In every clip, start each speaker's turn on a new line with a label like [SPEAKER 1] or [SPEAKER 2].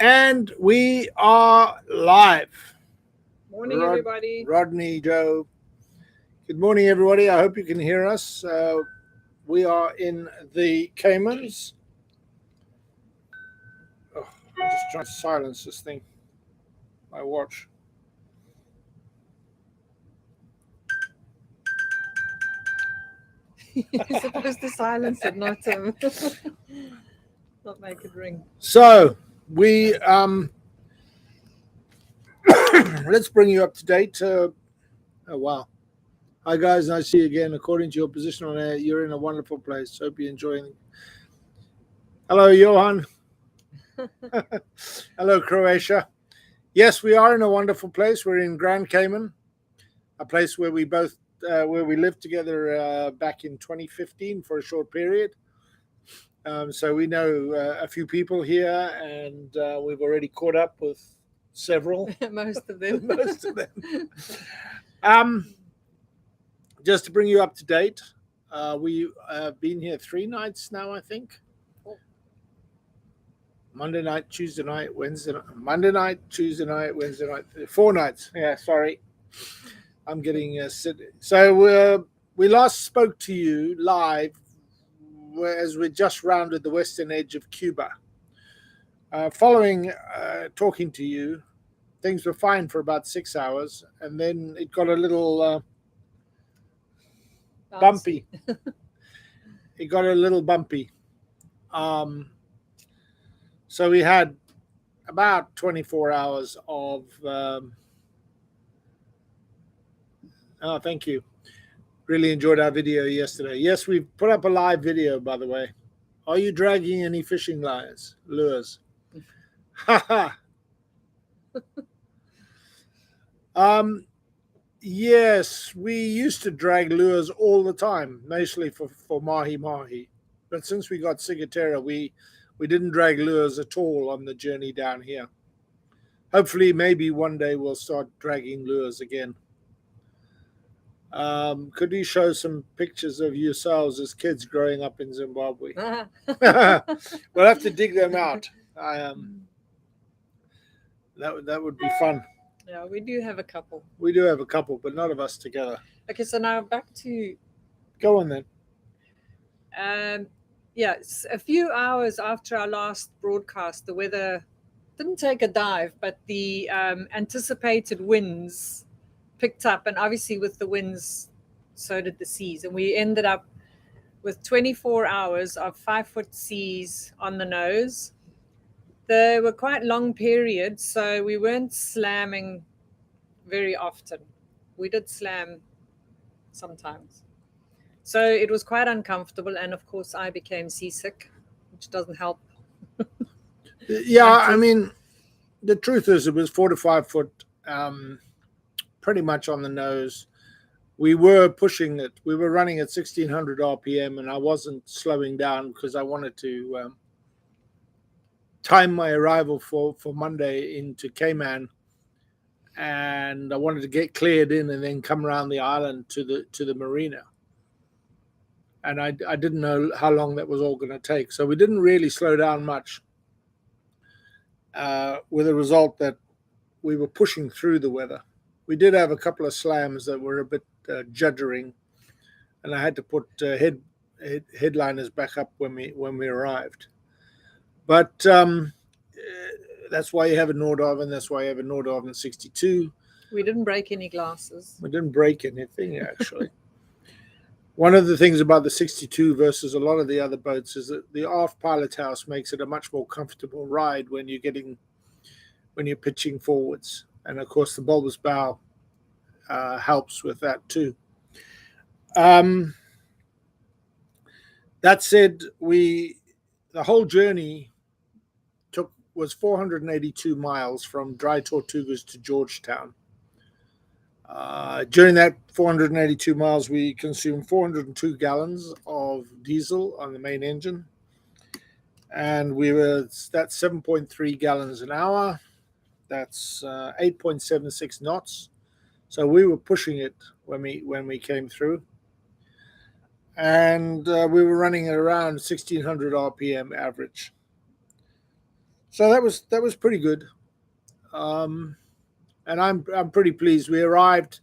[SPEAKER 1] And we are live.
[SPEAKER 2] Morning, everybody.
[SPEAKER 1] Rodney, Joe. Good morning, everybody. I hope you can hear us. We are in the Caymans. Oh, I'm just trying to silence this thing. My watch.
[SPEAKER 2] You're supposed to silence it, not not make it ring.
[SPEAKER 1] So we let's bring you up to date. Oh wow. Hi guys, nice to see you again. According to your position on air, you're in a wonderful place. Hope you're enjoying. Hello, Johan. Hello, Croatia. Yes, we are in a wonderful place. We're in Grand Cayman, a place where we both where we lived together back in 2015 for a short period. So we know a few people here, and we've already caught up with several.
[SPEAKER 2] Most of them.
[SPEAKER 1] Most of them. Just to bring you up to date, we have been here 3 nights now, I think. Monday night, Tuesday night, Wednesday night, Monday night, Tuesday night, Wednesday night, 4 nights. Yeah, sorry. I'm getting So we last spoke to you live as we just rounded the western edge of Cuba. Following talking to you, things were fine for about 6 hours, and then it got a little bumpy. It got a little bumpy. So we had about 24 hours of oh, thank you. Really enjoyed our video yesterday. Yes, we've put up a live video, by the way. Are you dragging any fishing lures? Ha Yes, we used to drag lures all the time, mostly for mahi-mahi. But since we got Ciguatera, we didn't drag lures at all on the journey down here. Hopefully, maybe one day we'll start dragging lures again. Could you show some pictures of yourselves as kids growing up in Zimbabwe? We'll have to dig them out. That would be fun.
[SPEAKER 2] Yeah, we do have a couple.
[SPEAKER 1] We do have a couple, but not of us together.
[SPEAKER 2] Okay, so now back to...
[SPEAKER 1] Go on then.
[SPEAKER 2] Yeah, a few hours after our last broadcast, the weather didn't take a dive, but the anticipated winds picked up, and obviously with the winds, so did the seas, and we ended up with 24 hours of 5-foot seas on the nose. They were quite long periods, so we weren't slamming very often. We did slam sometimes. So it was quite uncomfortable, and of course I became seasick, which doesn't help.
[SPEAKER 1] Yeah, I mean, the truth is it was 4 to 5 foot, pretty much on the nose. We were pushing it. We were running at 1600 RPM, and I wasn't slowing down because I wanted to time my arrival for Monday into Cayman, and I wanted to get cleared in and then come around the island to the marina. And I didn't know how long that was all going to take. So we didn't really slow down much, with the result that we were pushing through the weather. We did have a couple of slams that were a bit juddering, and I had to put headliners back up when we arrived. But that's why you have a Nordhavn. That's why you have a Nordhavn 62.
[SPEAKER 2] We didn't break any glasses.
[SPEAKER 1] We didn't break anything, actually. One of the things about the 62 versus a lot of the other boats is that the aft pilot house makes it a much more comfortable ride when you're pitching forwards. And of course, the bulbous bow helps with that too. That said, the whole journey was 482 miles from Dry Tortugas to Georgetown. During that 482 miles, we consumed 402 gallons of diesel on the main engine, and that's 7.3 gallons an hour. That's 8.76 knots. So we were pushing it when we came through, and we were running at around 1600 RPM average. So that was pretty good. And I'm pretty pleased. We arrived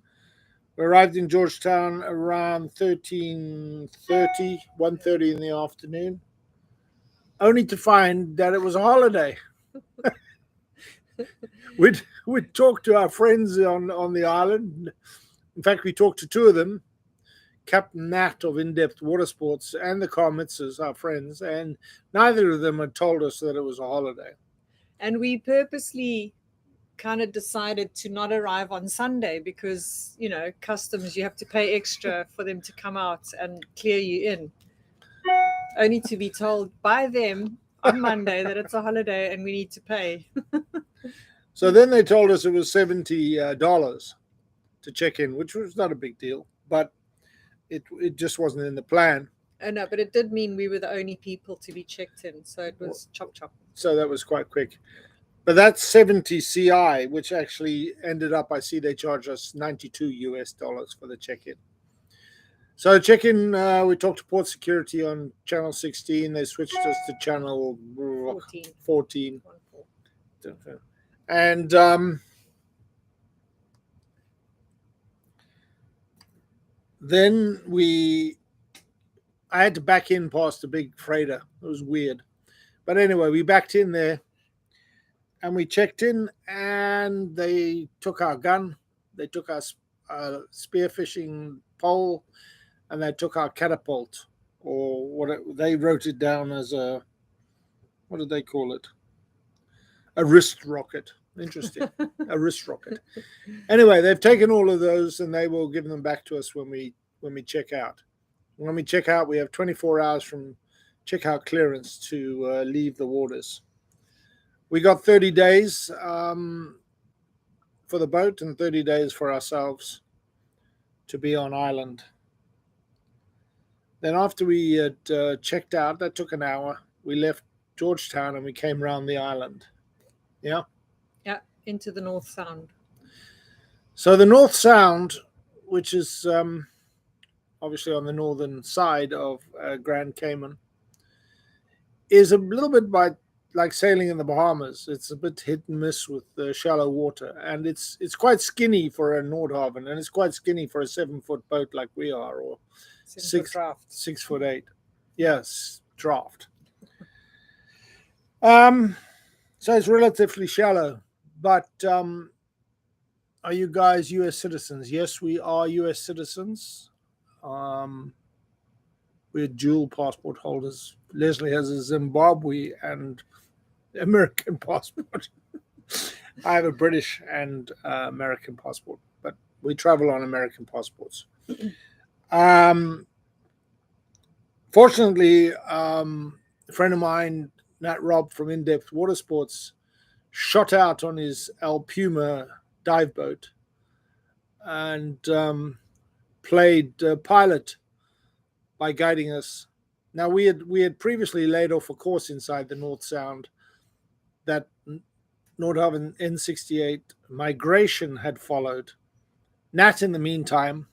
[SPEAKER 1] in Georgetown around 1:30 in the afternoon, only to find that it was a holiday. We'd talked to our friends on the island. In fact, we talked to two of them, Captain Nat of In-Depth Water Sports and the Karmitzes, our friends, and neither of them had told us that it was a holiday.
[SPEAKER 2] And we purposely kind of decided to not arrive on Sunday because, you know, customs, you have to pay extra for them to come out and clear you in, only to be told by them on Monday that it's a holiday and we need to pay.
[SPEAKER 1] So then they told us it was $70 to check in, which was not a big deal, but it just wasn't in the plan.
[SPEAKER 2] Oh no, but it did mean we were the only people to be checked in, so it was chop chop.
[SPEAKER 1] So that was quite quick. But that's 70 CI, which actually ended up, I see they charge us $92 for the check-in. So check-in, we talked to Port Security on channel 16. They switched us to channel 14. And then I had to back in past a big freighter. It was weird. But anyway, we backed in there. And we checked in, and they took our gun, they took our spearfishing pole, and they took our catapult, or they wrote it down as what did they call it? A wrist rocket. Interesting, a wrist rocket. Anyway, they've taken all of those, and they will give them back to us when we check out. When we check out, we have 24 hours from checkout clearance to leave the waters. We got 30 days for the boat and 30 days for ourselves to be on island. Then after we had checked out, that took an hour, we left Georgetown and we came around the island. Yeah?
[SPEAKER 2] Yeah, into the North Sound.
[SPEAKER 1] So the North Sound, which is obviously on the northern side of Grand Cayman, is a little bit like sailing in the Bahamas. It's a bit hit and miss with shallow water, and it's quite skinny for a Nordhavn, and it's quite skinny for a 7-foot boat like we are, or 6'8". Yes, draft. So it's relatively shallow. But are you guys U.S. citizens? Yes, we are U.S. citizens. We're dual passport holders. Leslie has a Zimbabwe and American passport. I have a British and American passport, but we travel on American passports. Fortunately, a friend of mine, Nat Robb from In-Depth Water Sports, shot out on his El Puma dive boat and played pilot by guiding us. Now we had previously laid off a course inside the North Sound that Nordhavn N68 migration had followed. Nat, in the meantime,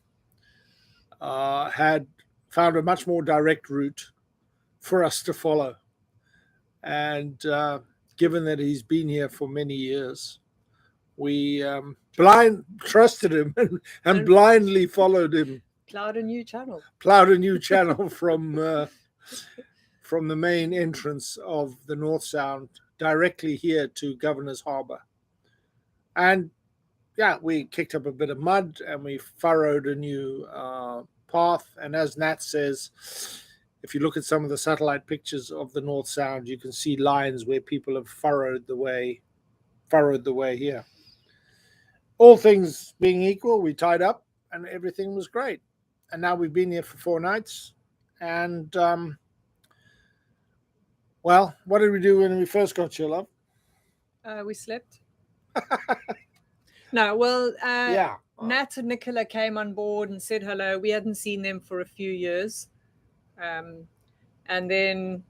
[SPEAKER 1] had found a much more direct route for us to follow. And given that he's been here for many years, we trusted him and blindly followed him.
[SPEAKER 2] Plowed a new channel
[SPEAKER 1] from the main entrance of the North Sound directly here to Governor's Harbor. And yeah, we kicked up a bit of mud and we furrowed a new path. And as Nat says, if you look at some of the satellite pictures of the North Sound, you can see lines where people have furrowed the way here. All things being equal, we tied up and everything was great. And now we've been here for 4 nights. And well, what did we do when we first got here, love?
[SPEAKER 2] We slept. No, well,
[SPEAKER 1] yeah.
[SPEAKER 2] Nat and Nicola came on board and said hello. We hadn't seen them for a few years. And then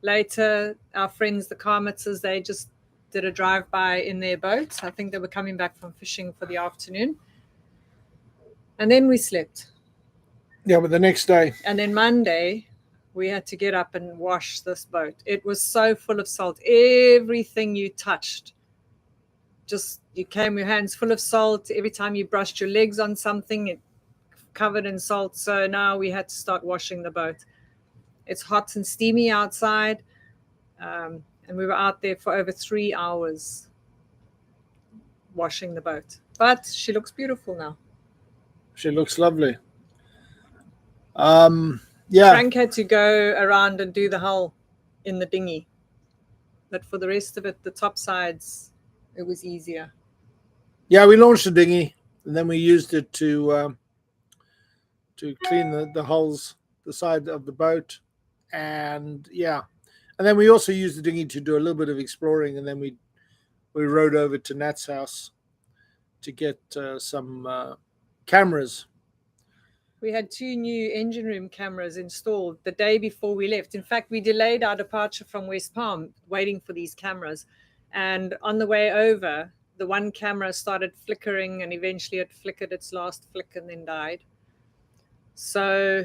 [SPEAKER 2] later, our friends, the Karmitzes, they just did a drive-by in their boat. I think they were coming back from fishing for the afternoon. And then we slept.
[SPEAKER 1] Yeah, but the next day.
[SPEAKER 2] And then Monday, we had to get up and wash this boat. It was so full of salt. Everything you touched, just you came your hands full of salt. Every time you brushed your legs on something, it covered in salt. So now we had to start washing the boat. It's hot and steamy outside, and we were out there for over 3 hours washing the boat. But she looks beautiful now.
[SPEAKER 1] She looks lovely. Yeah.
[SPEAKER 2] Frank had to go around and do the hull in the dinghy. But for the rest of it, the top sides, it was easier.
[SPEAKER 1] Yeah, we launched the dinghy, and then we used it to clean the hulls, the side of the boat. And yeah, and then we also used the dinghy to do a little bit of exploring, and then we rowed over to Nat's house to get some cameras.
[SPEAKER 2] We had 2 new engine room cameras installed the day before we left. In fact, we delayed our departure from West Palm waiting for these cameras. And on the way over, the one camera started flickering, and eventually it flickered its last flick and then died. So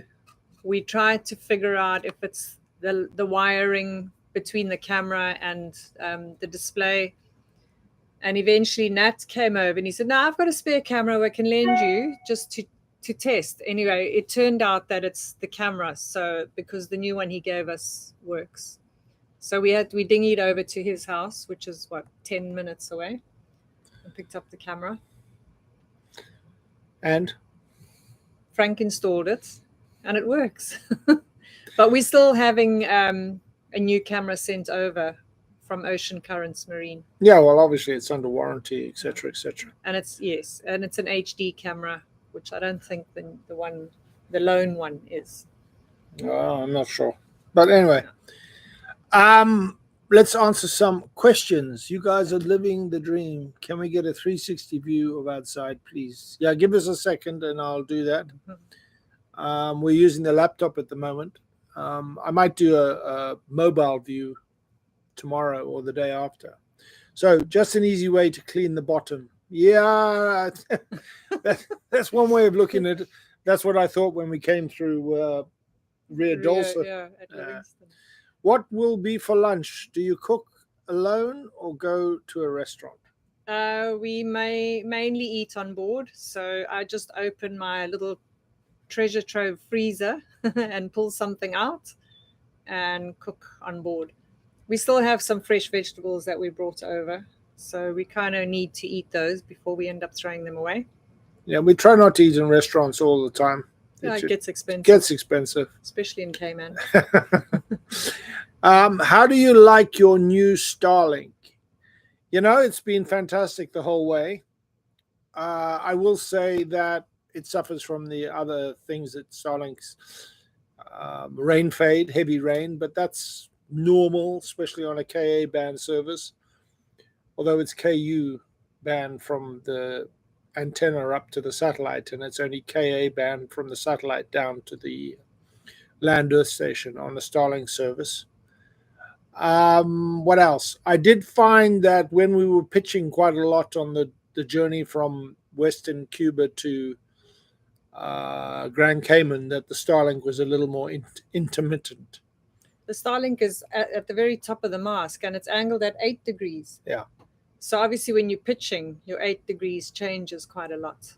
[SPEAKER 2] we tried to figure out if it's the wiring between the camera and the display. And eventually Nat came over and he said, "No, I've got a spare camera I can lend you just to test." Anyway, it turned out that it's the camera, so because the new one he gave us works. So we dinghied over to his house, which is 10 minutes away, and picked up the camera.
[SPEAKER 1] And
[SPEAKER 2] Frank installed it, and it works. But we're still having a new camera sent over from Ocean Currents Marine.
[SPEAKER 1] Yeah, well, obviously it's under warranty, etc., etc.
[SPEAKER 2] And it's an HD camera, which I don't think the lone one is.
[SPEAKER 1] I'm not sure, but anyway, let's answer some questions. You guys are living the dream. Can we get a 360 view of outside, please? Yeah, give us a second, and I'll do that. We're using the laptop at the moment. I might do a mobile view tomorrow or the day after. So just an easy way to clean the bottom. Yeah, that's one way of looking at it. That's what I thought when we came through Rio Dulce.
[SPEAKER 2] Yeah, at Livingston.
[SPEAKER 1] What will be for lunch? Do you cook alone or go to a restaurant?
[SPEAKER 2] We may mainly eat on board. So I just open my little treasure trove freezer and pull something out and cook on board. We still have some fresh vegetables that we brought over, so we kind of need to eat those before we end up throwing them away.
[SPEAKER 1] Yeah, we try not to eat in restaurants all the time.
[SPEAKER 2] It gets expensive.
[SPEAKER 1] Gets expensive.
[SPEAKER 2] Especially in Cayman.
[SPEAKER 1] How do you like your new Starlink? It's been fantastic the whole way. I will say that it suffers from the other things that Starlink's rain fade, heavy rain, but that's normal, especially on a Ka band service, although it's Ku band from the antenna up to the satellite, and it's only Ka band from the satellite down to the land earth station on the Starlink service. What else? I did find that when we were pitching quite a lot on the journey from Western Cuba to Grand Cayman, that the Starlink was a little more intermittent.
[SPEAKER 2] The Starlink is at the very top of the mast, and it's angled at 8 degrees.
[SPEAKER 1] Yeah.
[SPEAKER 2] So obviously when you're pitching, your 8 degrees changes quite a lot.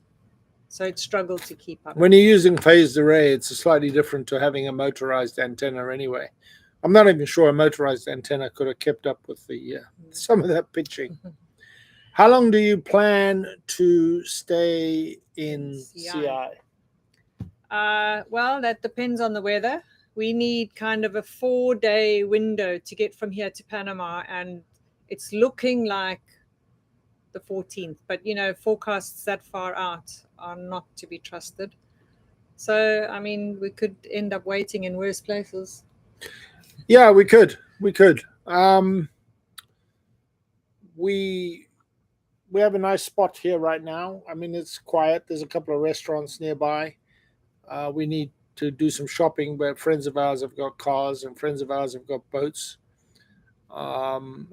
[SPEAKER 2] So it struggled to keep up.
[SPEAKER 1] When you're using phased array, it's slightly different to having a motorized antenna anyway. I'm not even sure a motorized antenna could have kept up with the some of that pitching. How long do you plan to stay in CI?
[SPEAKER 2] Well, that depends on the weather. We need kind of a 4-day window to get from here to Panama, and it's looking like the 14th. But, forecasts that far out are not to be trusted. So, I mean, we could end up waiting in worse places.
[SPEAKER 1] Yeah, we could. We have a nice spot here right now. I mean, it's quiet. There's a couple of restaurants nearby. We need to do some shopping, but friends of ours have got cars and friends of ours have got boats. And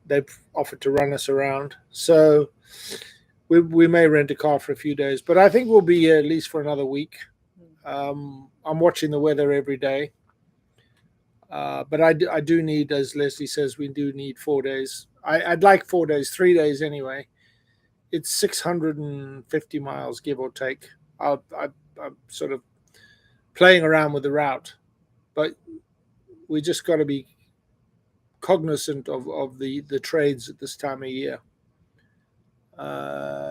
[SPEAKER 1] they've offered to run us around. So we may rent a car for a few days, but I think we'll be here at least for another week. I'm watching the weather every day. But I do need, as Leslie says, we do need 4 days. I'd like 4 days, 3 days anyway. It's 650 miles, give or take. I'm sort of playing around with the route, but we just got to be cognizant of the trades at this time of year.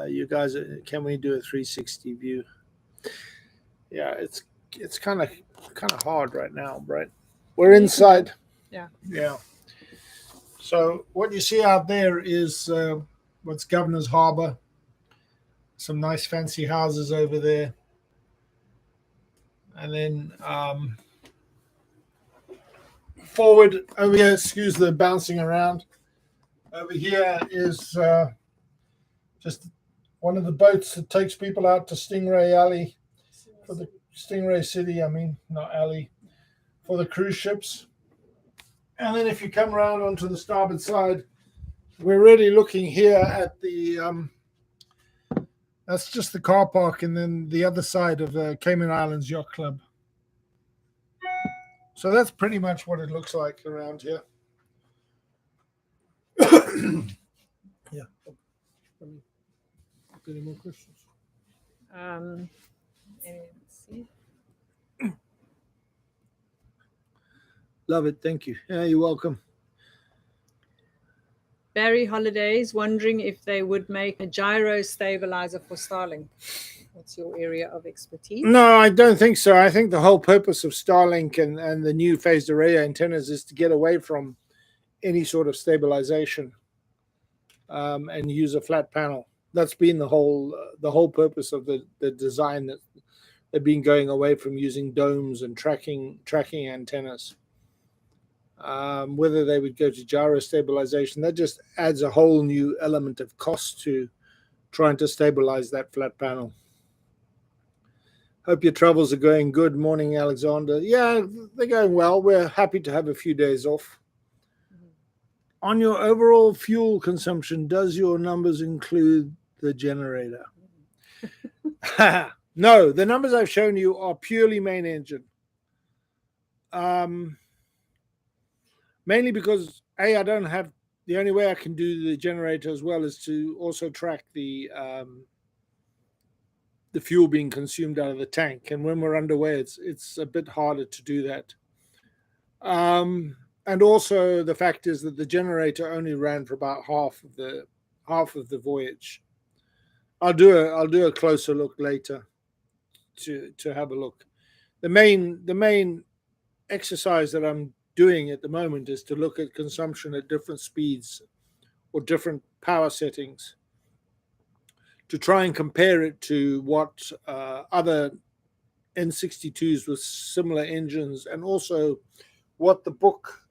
[SPEAKER 1] You guys, can we do a 360 view? Yeah, it's kind of hard right now, right? We're inside. Yeah. So what you see out there is what's Governor's Harbour. Some nice fancy houses over there, and then forward over here. Excuse the bouncing around. Over here is just one of the boats that takes people out to Stingray Alley for the Stingray City. I mean, not alley, for the cruise ships. And then if you come around onto the starboard side, we're really looking here at the that's just the car park, and then the other side of the Cayman Islands Yacht Club. So that's pretty much what it looks like around here. Yeah. Any more questions?
[SPEAKER 2] Let's see.
[SPEAKER 1] Love it. Thank you. Yeah, you're welcome.
[SPEAKER 2] Barry Holidays wondering if they would make a gyro stabilizer for Starlink. What's your area of expertise?
[SPEAKER 1] No, I don't think so. I think the whole purpose of Starlink and the new phased array antennas is to get away from any sort of stabilization and use a flat panel. That's been the whole purpose of the design, that they've been going away from using domes and tracking antennas. Whether they would go to gyro stabilization, that just adds a whole new element of cost to trying to stabilize that flat panel. Hope your travels are going good. Morning, Alexander. Yeah, they're going well. We're happy to have a few days off. On your overall fuel consumption, does your numbers include the generator? No, the numbers I've shown you are purely main engine. Mainly because I don't have, the only way I can do the generator as well is to also track the fuel being consumed out of the tank, and when we're underway, it's a bit harder to do that. And also the fact is that the generator only ran for about half of the voyage. I'll do a closer look later to have a look. The main exercise that I'm doing at the moment is to look at consumption at different speeds or different power settings to try and compare it to what other N62s with similar engines, and also what the book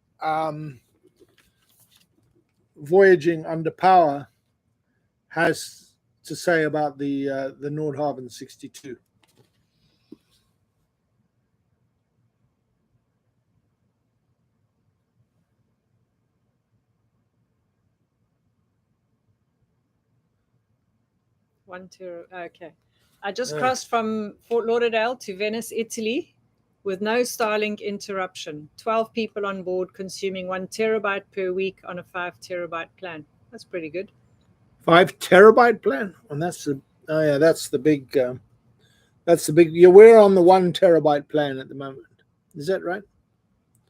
[SPEAKER 1] Voyaging Under Power has to say about the Nordhavn 62.
[SPEAKER 2] Okay. I just crossed from Fort Lauderdale to Venice, Italy, with no Starlink interruption. 12 people on board, consuming 1 terabyte per week on a 5 terabyte plan. That's pretty good.
[SPEAKER 1] 5 terabyte plan, and that's the big. Yeah, we're on the 1 terabyte plan at the moment. Is that right?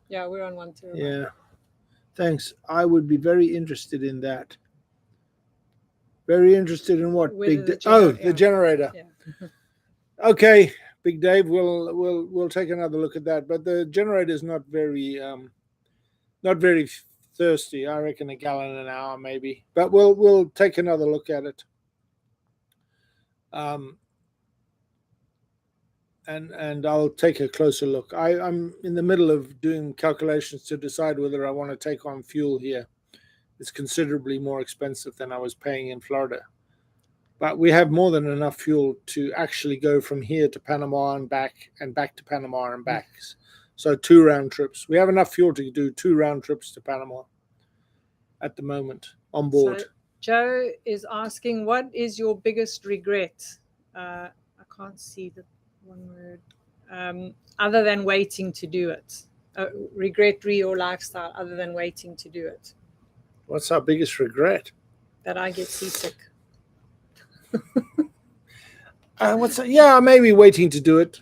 [SPEAKER 2] Yeah, we're on 1 terabyte.
[SPEAKER 1] Yeah. Thanks. I would be very interested in that. Very interested in what? The generator.
[SPEAKER 2] Yeah.
[SPEAKER 1] Okay, Big Dave, we'll take another look at that. But the generator is not very thirsty. I reckon a gallon an hour maybe. But we'll take another look at it. And I'll take a closer look. I'm in the middle of doing calculations to decide whether I want to take on fuel here. It's considerably more expensive than I was paying in Florida. But we have more than enough fuel to actually go from here to Panama and back to Panama and back. So 2 round trips. We have enough fuel to do 2 round trips to Panama at the moment on board.
[SPEAKER 2] So Joe is asking, what is your biggest regret? I can't see the one word. other than waiting to do it. Regret-free or lifestyle other than waiting to do it.
[SPEAKER 1] What's our biggest regret?
[SPEAKER 2] That I get seasick.
[SPEAKER 1] Yeah, maybe waiting to do it.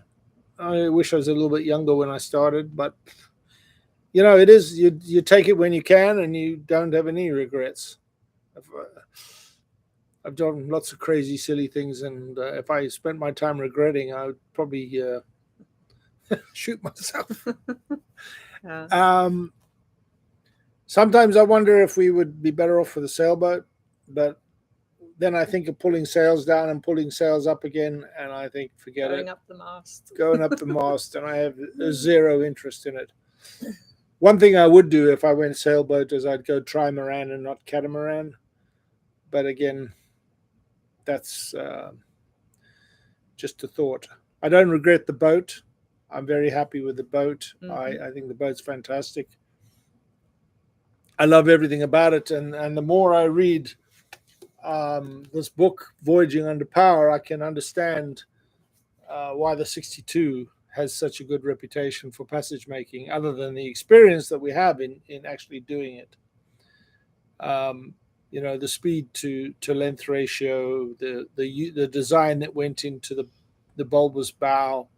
[SPEAKER 1] I wish I was a little bit younger when I started, but it is you take it when you can, and you don't have any regrets. I've done lots of crazy, silly things, and if I spent my time regretting, I would probably shoot myself. Sometimes I wonder if we would be better off with a sailboat, but then I think of pulling sails down and pulling sails up again, and I think, forget it.
[SPEAKER 2] Going up the mast.
[SPEAKER 1] Going up the mast, and I have zero interest in it. One thing I would do if I went sailboat is I'd go trimaran and not catamaran. But again, that's just a thought. I don't regret the boat. I'm very happy with the boat. Mm-hmm. I think the boat's fantastic. I love everything about it. And the more I read this book, Voyaging Under Power, I can understand why the 62 has such a good reputation for passage making, other than the experience that we have in actually doing it. The speed to length ratio, the design that went into the bulbous bow,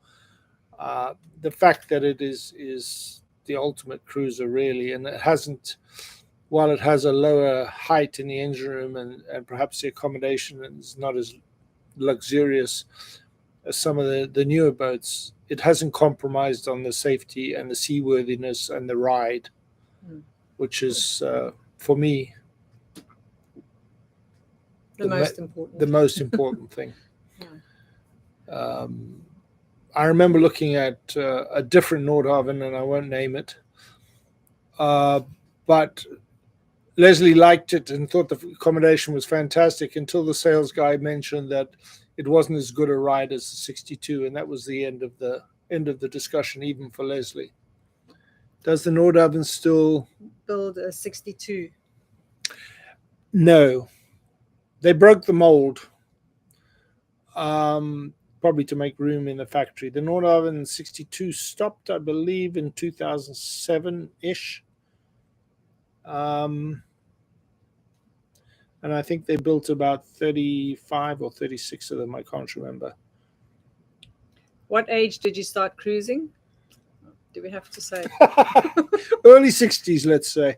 [SPEAKER 1] the fact that it is the ultimate cruiser, really, and it hasn't, while it has a lower height in the engine room and perhaps the accommodation is not as luxurious as some of the newer boats, it hasn't compromised on the safety and the seaworthiness and the ride, which is, for me,
[SPEAKER 2] the
[SPEAKER 1] most important thing. I remember looking at a different Nordhavn, and I won't name it, but Leslie liked it and thought the accommodation was fantastic until the sales guy mentioned that it wasn't as good a ride as the 62, and that was the end of the discussion, even for Leslie. Does the Nordhavn still
[SPEAKER 2] build a 62?
[SPEAKER 1] No, they broke the mold, probably to make room in the factory. The Nordhavn 62 stopped, I believe, in 2007-ish. And I think they built about 35 or 36 of them. I can't remember.
[SPEAKER 2] What age did you start cruising? Do we have to say?
[SPEAKER 1] Early 60s, let's say.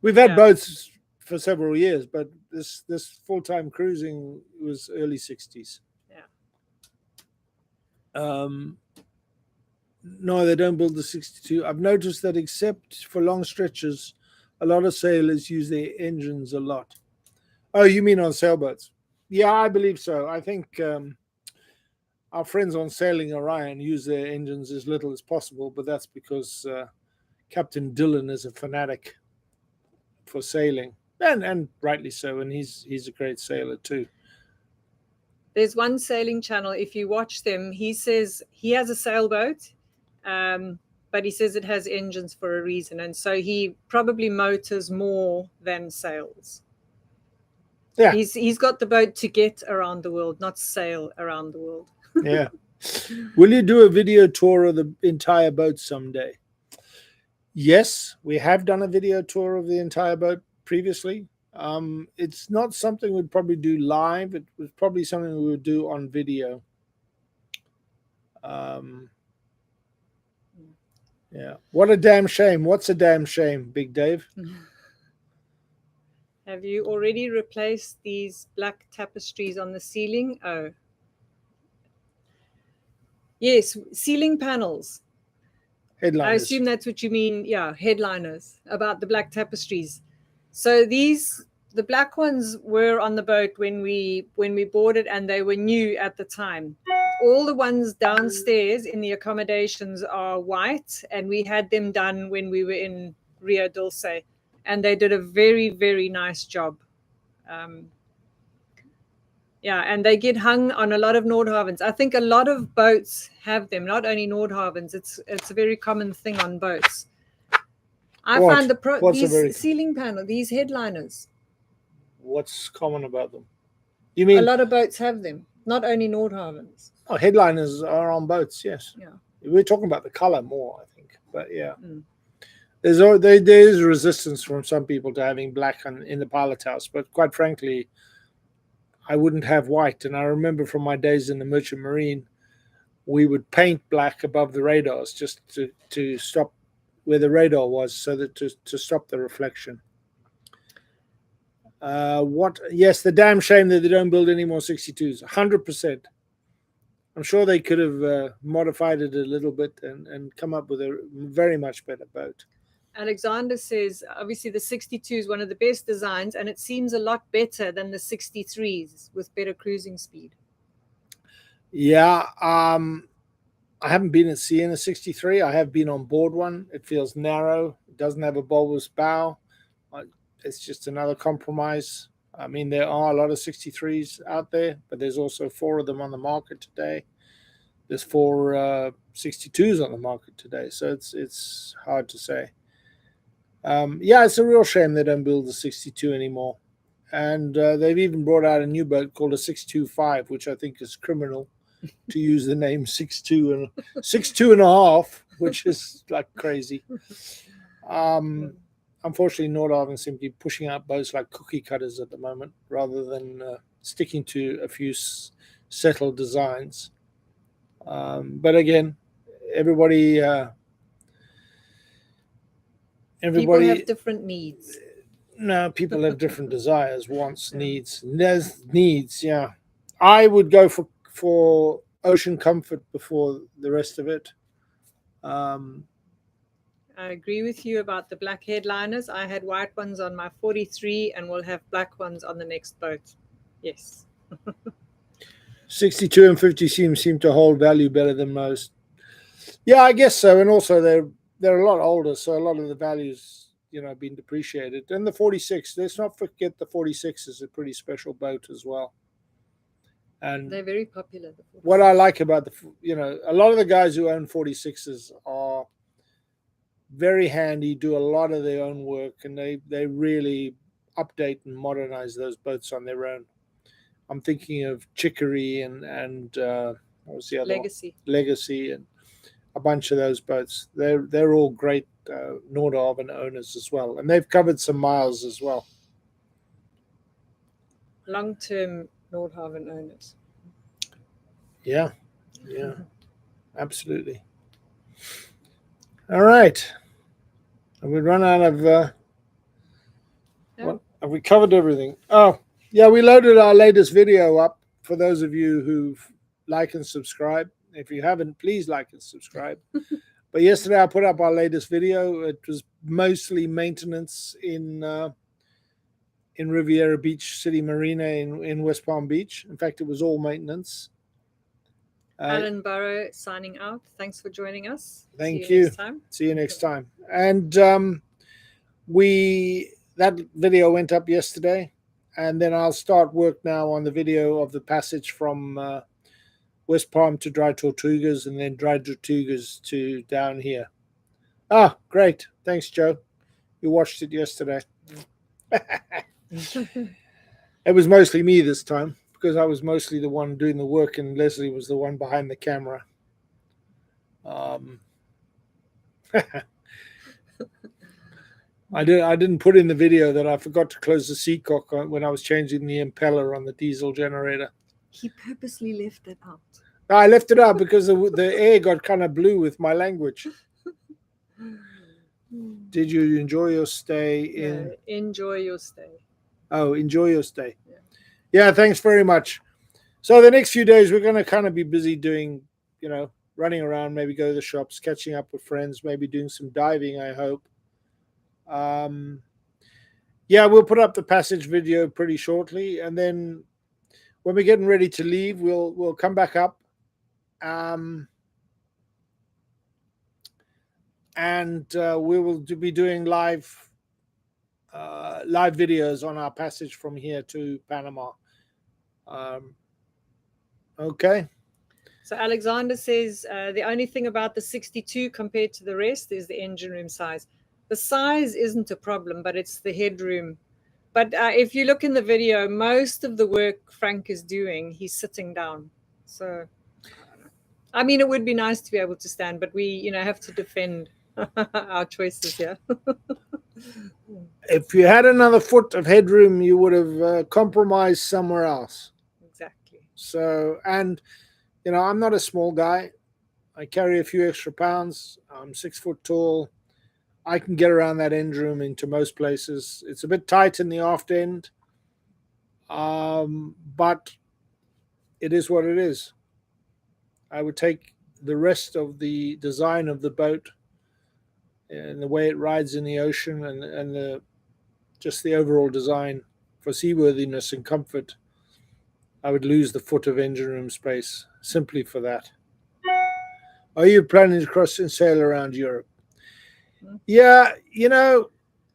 [SPEAKER 1] We've had boats for several years, but this full-time cruising was early 60s.
[SPEAKER 2] Yeah.
[SPEAKER 1] No, they don't build the 62. I've noticed that except for long stretches, a lot of sailors use their engines a lot. Oh, you mean on sailboats? Yeah, I believe so. I think our friends on Sailing Orion use their engines as little as possible, but that's because Captain Dillon is a fanatic for sailing, and rightly so, and he's a great sailor too.
[SPEAKER 2] There's one sailing channel, if you watch them, he says he has a sailboat, but he says it has engines for a reason, and so he probably motors more than sails.
[SPEAKER 1] Yeah,
[SPEAKER 2] he's got the boat to get around the world, not sail around the world.
[SPEAKER 1] Yeah. Will you do a video tour of the entire boat someday? Yes, we have done a video tour of the entire boat previously. It's not something we'd probably do live. It was probably something we would do on video. Yeah. What a damn shame. What's a damn shame, Big Dave?
[SPEAKER 2] Have you already replaced these black tapestries on the ceiling? Oh. Yes, ceiling panels.
[SPEAKER 1] Headliners.
[SPEAKER 2] I assume that's what you mean. Yeah, headliners, about the black tapestries. So the black ones were on the boat when we boarded, and they were new at the time. All the ones downstairs in the accommodations are white, and we had them done when we were in Rio Dulce, and they did a very, very nice job. Yeah, and they get hung on a lot of Nordhavns. I think a lot of boats have them, not only Nordhavns. It's a very common thing on boats. I find these ceiling panels, these headliners.
[SPEAKER 1] What's common about them? You mean
[SPEAKER 2] a lot of boats have them, not only Nordhavns.
[SPEAKER 1] Oh, headliners are on boats, yes.
[SPEAKER 2] Yeah.
[SPEAKER 1] We're talking about the color more, I think. But yeah,
[SPEAKER 2] Mm.
[SPEAKER 1] there's resistance from some people to having black in the pilot house. But quite frankly, I wouldn't have white. And I remember from my days in the Merchant Marine, we would paint black above the radars just to stop where the radar was, so that to stop the reflection. What? Yes, the damn shame that they don't build any more 62s. 100%. I'm sure they could have modified it a little bit and come up with a very much better boat.
[SPEAKER 2] Alexander says, obviously the 62 is one of the best designs, and it seems a lot better than the 63s with better cruising speed.
[SPEAKER 1] Yeah, I haven't been at sea in a 63. I have been on board one. It feels narrow. It doesn't have a bulbous bow. It's just another compromise. I mean, there are a lot of 63s out there, but there's also 4 of them on the market today. There's 4 62s on the market today, so it's hard to say. Yeah, it's a real shame they don't build the 62 anymore. And they've even brought out a new boat called a 625, which I think is criminal to use the name 62 and 62 and a half, which is like crazy. Unfortunately, Nordhavn seem to be pushing out boats like cookie cutters at the moment, rather than sticking to a few settled designs. But again, everybody
[SPEAKER 2] People have different needs.
[SPEAKER 1] No, people have different desires, wants, needs. There's needs, yeah. I would go for ocean comfort before the rest of it.
[SPEAKER 2] I agree with you about the black headliners. I had white ones on my 43 and we'll have black ones on the next boat. Yes.
[SPEAKER 1] 62 and 50 seem to hold value better than most. Yeah, I guess so. And also they're a lot older, so a lot of the values, been depreciated. And the 46, let's not forget the 46 is a pretty special boat as well. And
[SPEAKER 2] they're very popular.
[SPEAKER 1] What I like about a lot of the guys who own 46s are very handy, do a lot of their own work, and they really update and modernize those boats on their own. I'm thinking of Chicory and what was the other
[SPEAKER 2] Legacy
[SPEAKER 1] one? Legacy, and a bunch of those boats. They're all great Nordhavn owners as well, and they've covered some miles as well.
[SPEAKER 2] Long-term Nordhavn owners.
[SPEAKER 1] Yeah, absolutely. All right, have we run out of? What have we covered everything? Oh, yeah, we loaded our latest video up for those of you who've like and subscribe. If you haven't, please like and subscribe. But yesterday I put up our latest video. It was mostly maintenance in Riviera Beach City Marina in West Palm Beach. In fact, it was all maintenance.
[SPEAKER 2] Alan Burrow signing out. Thanks for joining us.
[SPEAKER 1] Thank you. See you next time. And that video went up yesterday, and then I'll start work now on the video of the passage from West Palm to Dry Tortugas, and then Dry Tortugas to down here. Ah, great. Thanks, Joe. You watched it yesterday. It was mostly me this time, because I was mostly the one doing the work, and Leslie was the one behind the camera. I didn't put in the video that I forgot to close the seacock when I was changing the impeller on the diesel generator.
[SPEAKER 2] He purposely left it out.
[SPEAKER 1] I left it out because the air got kind of blue with my language. Did you enjoy your stay in?
[SPEAKER 2] Enjoy your stay.
[SPEAKER 1] Oh, enjoy your stay. Yeah, thanks very much. So the next few days we're going to kind of be busy doing, running around, maybe go to the shops, catching up with friends, maybe doing some diving, I hope. Yeah, we'll put up the passage video pretty shortly, and then when we're getting ready to leave, we'll come back up, and we will be doing live videos on our passage from here to Panama. Okay.
[SPEAKER 2] So Alexander says the only thing about the 62 compared to the rest is the engine room size. The size isn't a problem, but it's the headroom. But if you look in the video, most of the work Frank is doing, he's sitting down. So I mean, it would be nice to be able to stand, but we, have to defend our choices here.
[SPEAKER 1] If you had another foot of headroom, you would have compromised somewhere else.
[SPEAKER 2] Exactly.
[SPEAKER 1] So, and I'm not a small guy. I carry a few extra pounds. I'm 6 foot tall. I can get around that engine room into most places. It's a bit tight in the aft end, but it is what it is. I would take the rest of the design of the boat and the way it rides in the ocean and just the overall design for seaworthiness and comfort. I would lose the foot of engine room space simply for that. Are you planning to cross and sail around Europe? Yeah,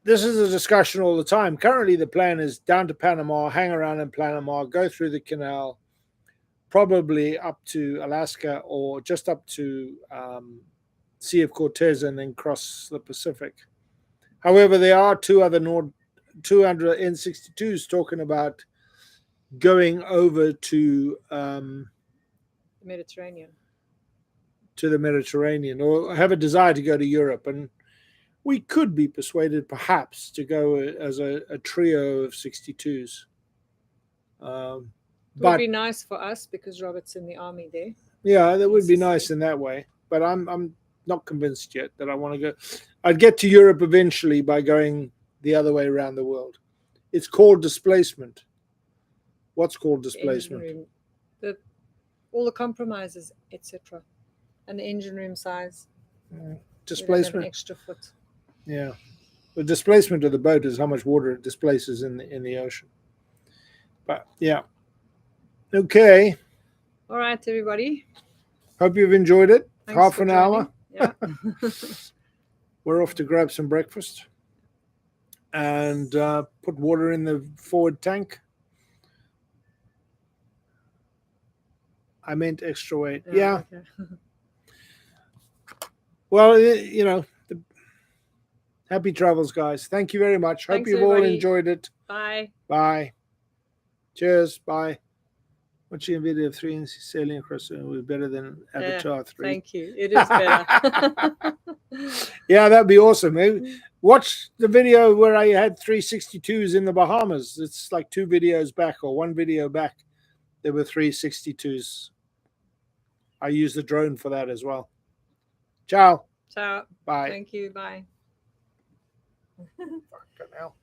[SPEAKER 1] this is a discussion all the time. Currently, the plan is down to Panama, hang around in Panama, go through the canal, probably up to Alaska or just up to Sea of Cortez and then cross the Pacific. However, there are two other 200 N62s talking about going over to
[SPEAKER 2] The Mediterranean.
[SPEAKER 1] To the Mediterranean, or have a desire to go to Europe, and we could be persuaded perhaps to go as a trio of 62s.
[SPEAKER 2] It would be nice for us because Robert's in the army there.
[SPEAKER 1] Yeah, that would be nice in that way, but I'm not convinced yet that I want to go. I'd get to Europe eventually by going the other way around the world. It's called displacement. What's called displacement?
[SPEAKER 2] All the compromises, etc., and the engine room size.
[SPEAKER 1] Displacement.
[SPEAKER 2] An extra foot.
[SPEAKER 1] Yeah, the displacement of the boat is how much water it displaces in the ocean. But yeah, okay.
[SPEAKER 2] All right, everybody.
[SPEAKER 1] Hope you've enjoyed it.
[SPEAKER 2] Thanks
[SPEAKER 1] Half an hour.
[SPEAKER 2] Yeah.
[SPEAKER 1] We're off to grab some breakfast and put water in the forward tank. I meant extra weight. Yeah.
[SPEAKER 2] Okay.
[SPEAKER 1] Well, happy travels, guys. Thank you very much.
[SPEAKER 2] Thanks,
[SPEAKER 1] Hope you've all
[SPEAKER 2] everybody.
[SPEAKER 1] enjoyed it.
[SPEAKER 2] Bye.
[SPEAKER 1] Bye. Cheers. Bye. Watching a video of 3 inches sailing across the was better than Avatar 3.
[SPEAKER 2] Thank you. It is better.
[SPEAKER 1] Yeah, that'd be awesome. Watch the video where I had 362s in the Bahamas. It's like 2 videos back or 1 video back. There were 362s. I used the drone for that as well. Ciao.
[SPEAKER 2] Ciao.
[SPEAKER 1] Bye.
[SPEAKER 2] Thank you. Bye.
[SPEAKER 1] Fucking hell.